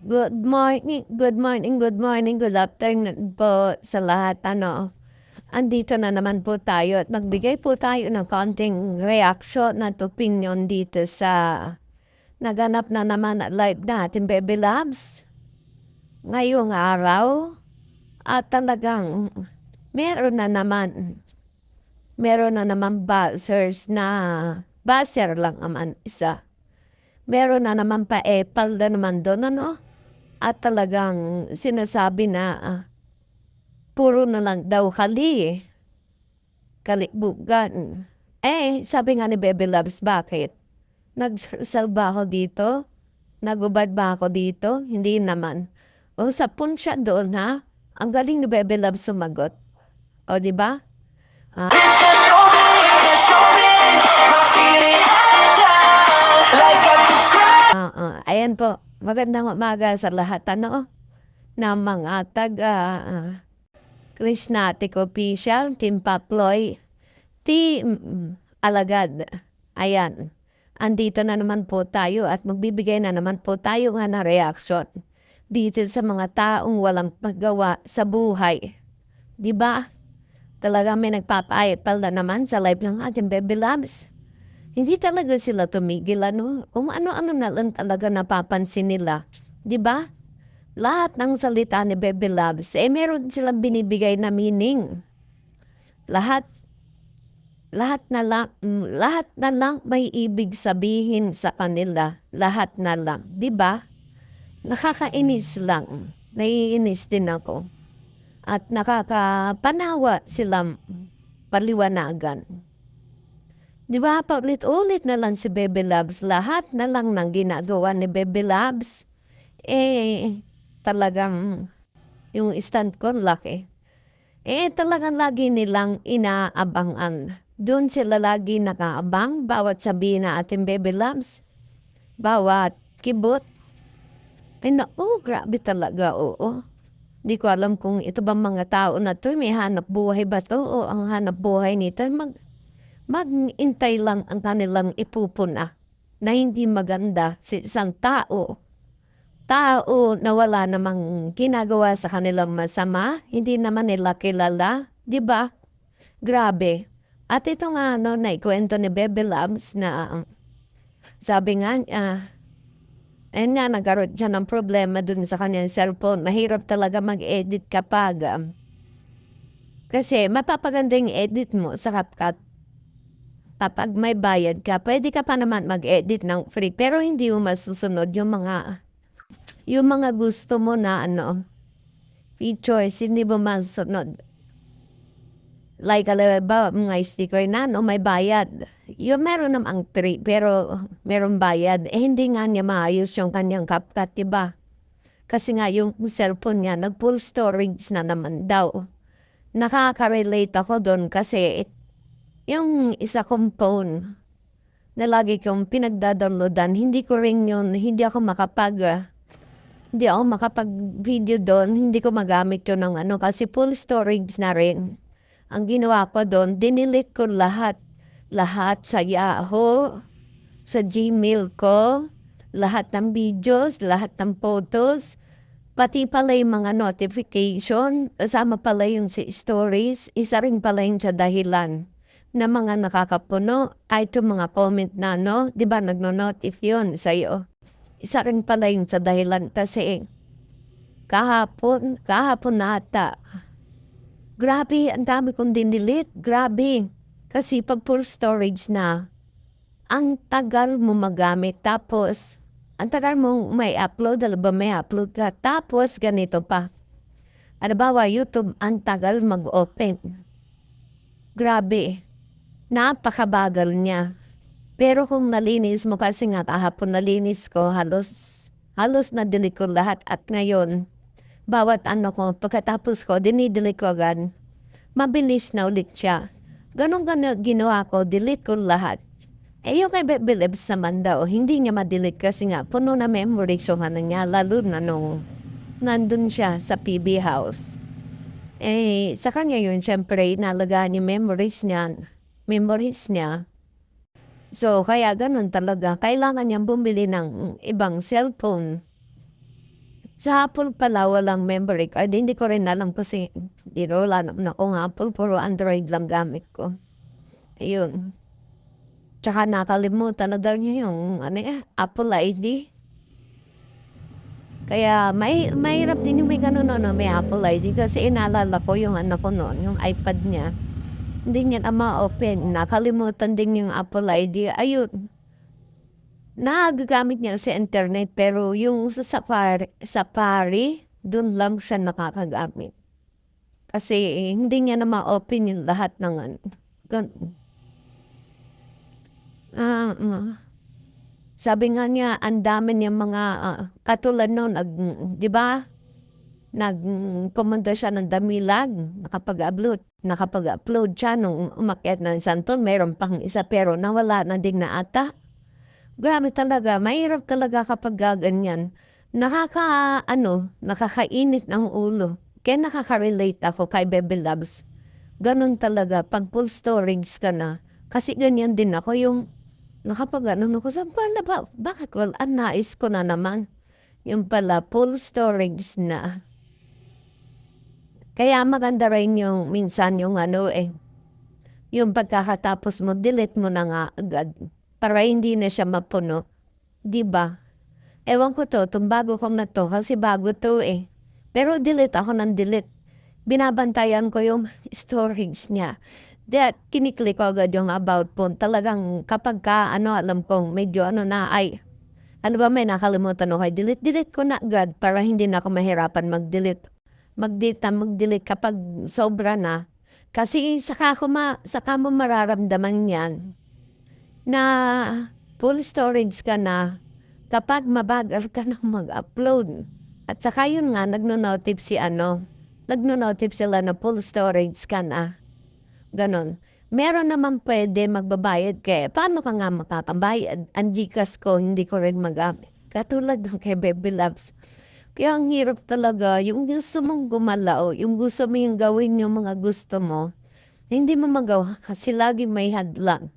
Good morning, good afternoon po sa lahat. Andito na naman po tayo at magbigay po tayo ng konting reaction at opinion dito sa naganap na naman at live natin, Baby Labs. Ngayong araw at talagang meron na naman, buzzer lang naman isa. Meron na naman pa epal na naman doon, At talagang sinasabi na puro na lang daw kalibugan. Sabi nga ni Baby Loves, bakit? Nagsalba ako dito? Nagubad ba ako dito? Hindi naman. O sa punsya doon, ha? Ang galing ni Baby Loves sumagot. O, di ba? Ayan po. Magandang umaga sa lahat, na mga Krisnatic Official, Team Paploy, Team Alagad. Ayan. Andito na naman po tayo at magbibigay na naman po tayo nga na reaction dito sa mga taong walang paggawa sa buhay. Di ba? Talaga may nagpapaipal na naman sa live ng ating Baby Labs. Hindi talaga sila tumigil, Kung ano-ano na lang talaga napapansin nila. Di ba? Lahat ng salita ni Baby Loves, meron silang binibigay na meaning. Lahat na lang may ibig sabihin sa kanila. Lahat na lang. Di ba? Nakakainis lang. Naiinis din ako. At nakakapanawa silang paliwanagan. Di ba, paulit-ulit na lang si Baby Loves, lahat na lang ng ginagawa ni Baby Loves, talagang yung stand ko laki. Talagang lagi nilang inaabangan. Doon sila lagi nakaabang, bawat sabihin na ating Baby Loves, bawat kibot. Grabe talaga, oo. Di ko alam kung ito ba mga tao na to, may hanap buhay ba to, o ang hanap buhay nito, mag-intay lang ang kanilang ipupuna na hindi maganda sa isang tao. Tao na wala namang ginagawa sa kanilang masama, hindi naman nila kilala, di ba? Grabe. At ito nga, naikwento ni Baby Loves na sabi nga, nagkaroon siya ng problema dun sa kanyang cellphone. Mahirap talaga mag-edit kapag kasi mapapaganda yung edit mo sa CapCut. Kapag may bayad ka, pwede ka pa naman mag-edit ng free. Pero hindi mo masusunod yung mga gusto mo na features, hindi mo masusunod. Like, ba, mga sticker na, may bayad. Yung meron namang free, pero meron bayad. Hindi nga niya maayos yung kanyang CapCut, diba? Kasi nga, yung cellphone niya, nag-full storage na naman daw. Nakaka-relate ako doon kasi yung isa kong phone na lagi kong pinagdadownloadan, hindi ako makapag-video doon, hindi ko magamit yun ng kasi full storage na rin. Ang ginawa ko doon, dinilit ko lahat sa Yahoo, sa Gmail ko, lahat ng videos, lahat ng photos, pati pala yung mga notification, kasama pala yung sa stories, isa rin pala yung sa dahilan na mga nakakapuno, kahit yung mga comment na, di ba, nagno-notif yun sa'yo. Isa rin pala yung sa dahilan kasi kahapon na ata. Grabe, ang dami kong dinilit. Grabe. Kasi pag full storage na, ang tagal mo magamit. Tapos, ang tagal mo may upload ka. Tapos, ganito pa. YouTube, ang tagal mag-open. Grabe. Napakabagal niya. Pero kung nalinis mo, kasi nga kahapon nalinis ko, halos na-delete ko lahat. At ngayon, bawat pagkatapos ko, dinidelete ko agad. Mabilis na ulit siya. Ganun ginawa ko, delete ko lahat. Yung kay Baby Loves naman daw, hindi niya ma-delete kasi nga, puno na memory so niya, lalo na nung nandun siya sa PB house. Sa kanya yun, syempre, nalagaan yung memories niya. So, kaya ganun talaga. Kailangan niyang bumili ng ibang cellphone. Sa Apple pala walang memory card, hindi ko rin alam kasi hindi rin wala naman akong Apple, puro Android lang gamit ko. Ayun. Tsaka nakalimutan na daw niya yung Apple ID. Kaya mahirap din yung may gano'n may Apple ID kasi inaalala ko yung anak ko noon, yung iPad niya. Hindi niya na ma-open, nakalimutan din yung Apple ID, ayun. Nagagamit niya sa internet pero yung sa Safari, dun lang siya nakakagamit. Kasi hindi niya na ma-open yung lahat ng gano'n. Sabi nga niya ang dami niyang mga, katulad no'n 'di ba, pumunta siya ng Damilag, nakapag-upload siya nung umakyat ng Santol, meron pang isa pero nawala na din na ata. Grabe talaga, mahirap talaga kapagka ganyan. Nakakainit ng ulo. Kaya nakaka-relate ako kay Bebe Loves. Gano'n talaga 'pag full storage ka na. Kasi ganyan din ako yung nakapag-ano ako, sabi ko, bakit wala, nais ko na naman. Yung pala full storage na. Kaya maganda rin yung minsan yung yung pagkakatapos mo, delete mo na nga agad para hindi na siya mapuno, 'di ba? Ewan ko 'tong bago kong na 'to kasi bago 'to, eh. Pero delete ako ng delete. Binabantayan ko yung storage niya. Kini-click ko agad yung about phone. Talagang kapagka alam kong medyo na, ay, may nakalimutan ako, delete ko na agad para hindi na ako mahirapan mag-delete. Mag-delete kapag sobra na. Kasi saka mo mararamdaman yan na full storage ka na kapag mabagal ka na mag-upload. At saka yun nga, nagno-notif sila na full storage ka na. Ganon. Meron naman pwede magbabayad kaya paano ka nga makakabayad? Ang GCash ko, hindi ko rin magamit. Katulad ng kay Baby Loves. Kaya ang hirap talaga, yung gusto mong gumalaw, yung gusto mo yung gawin yung mga gusto mo, hindi mo magawa kasi lagi may hadlang.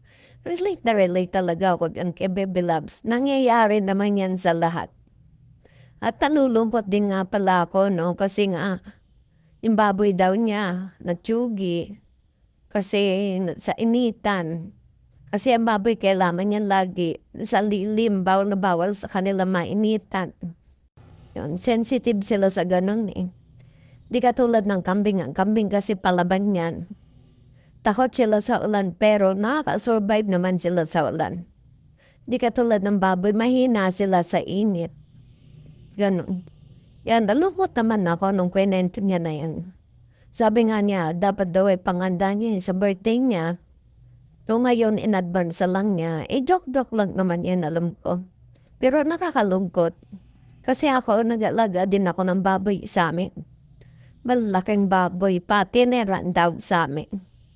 Relate na relate talaga ako dyan kay Baby Loves. Nangyayari naman yan sa lahat. At nalulumpot din nga pala ako, no? Kasi nga, yung baboy daw niya, nagtsugi. Kasi sa initan. Kasi ang baboy kailangan yan lagi sa lilim, bawal na bawal sa kanila mainitan. Yun, sensitive sila sa ganun eh. Di katulad ng kambing. Ang kambing kasi palaban yan. Takot sila sa ulan pero nakaka-survive naman sila sa ulan. Di katulad ng baboy, mahina sila sa init. Ganun. Yan, nalungkot naman ako nung kwento niya na yan. Sabi nga niya, dapat daw ay panganda niya sa birthday niya. So ngayon, in advance lang niya. Joke-joke lang naman yan, alam ko. Pero nakakalungkot. Kasi ako, nag-alaga din ako ng baboy sa amin. Malaking baboy pa, tineran daw sa amin.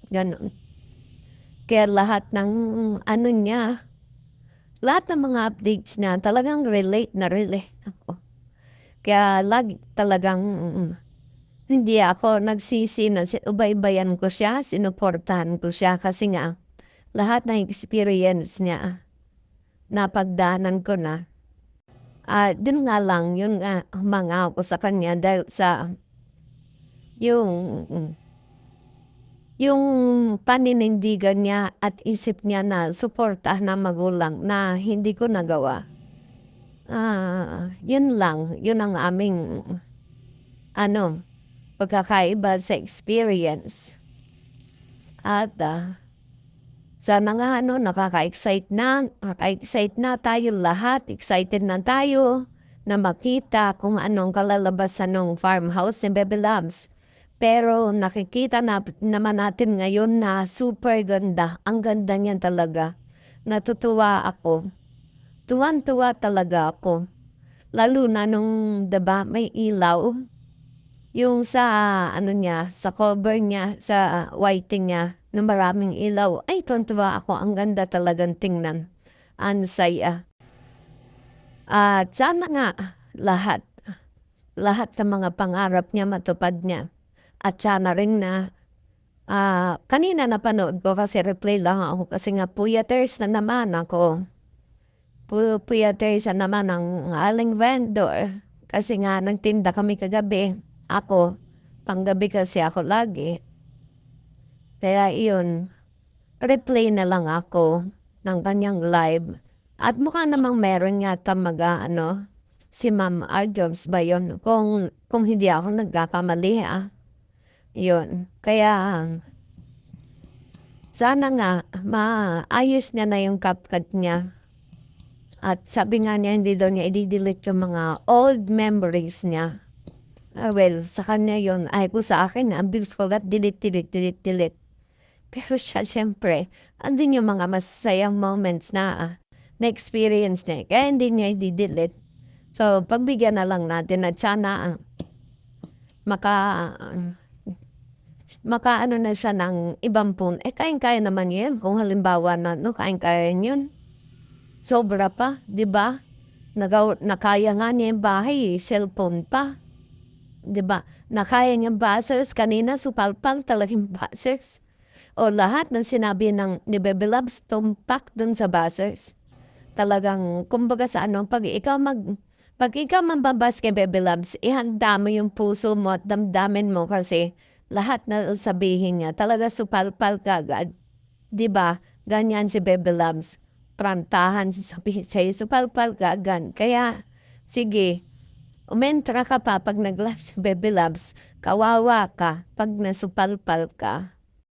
Ganun. Kaya lahat ng niya, lahat ng mga updates niya, talagang relate na relate ako. Kaya lagi talagang hindi ako nagsisi na ubaybayan ko siya, sinuportahan ko siya kasi nga lahat ng experience niya napagdaanan ko na. Dun nga lang, yun nga, humanga ako sa kanya dahil sa yung paninindigan niya at isip niya na suportahan ng magulang na hindi ko nagawa. Yun lang, yun ang aming pagkakaiba sa experience. At sana nga nakaka-excite na tayo lahat. Excited na tayo na makita kung anong kalalabasan ng farmhouse ni Bebe Loves. Pero nakikita naman natin ngayon na super ganda. Ang ganda niyan talaga. Natutuwa ako. Tuwan-tuwa talaga ako. Lalo na nung, diba, may ilaw. Yung sa, sa cover niya, sa whiting niya, na maraming ilaw. Ay, tuwan-tuwa ako. Ang ganda talagang tingnan. Ang saya. At sana nga, lahat ng mga pangarap niya matupad niya. At sana rin na, kanina napanood ko kasi replay lang ako kasi nga puyaters na naman ako. Puyaters na naman ang aling vendor. Kasi nga nagtinda kami kagabi. Ako, panggabi kasi ako lagi. Kaya iyon, replay na lang ako ng kanyang live. At mukha namang meron yata ano, si Ma'am Arjobs ba yun? Kung hindi ako nagkakamali Yun. Kaya sana nga maayos niya na yung CapCut niya. At sabi nga niya hindi daw niya i-delete yung mga old memories niya. Well, sa kanya yun. Ay ko sa akin, ang bilis ko lahat delete, delete, delete, delete. Pero siya siyempre, andun yung mga masasayang moments na-experience niya. Kaya hindi niya i-delete. So, pagbigyan na lang natin at sana maka makaano na siya ng ibang phone. Kayang-kaya naman yun. Kung halimbawa na, no, kayang-kaya yun. Sobra pa, di ba? Nakaya nga niya yung bahay, cellphone pa. Di ba? Nakaya niyang buzzers. Kanina, supalpal talagang buzzers. O lahat ng sinabi ni Bebe Loves, tumpak dun sa buzzers. Talagang, kumbaga sa pag ikaw mambabas kay Bebe Loves, ihanda mo yung puso mo at damdamin mo kasi lahat na sabihin niya, talaga supalpal ka agad. Diba? Ganyan si Bebe Loves. Prantahan sabihin sa'yo, supalpal ka agad. Kaya, sige, umentra ka pa pag nag-live si Bebe Loves, kawawa ka pag nasupalpal ka.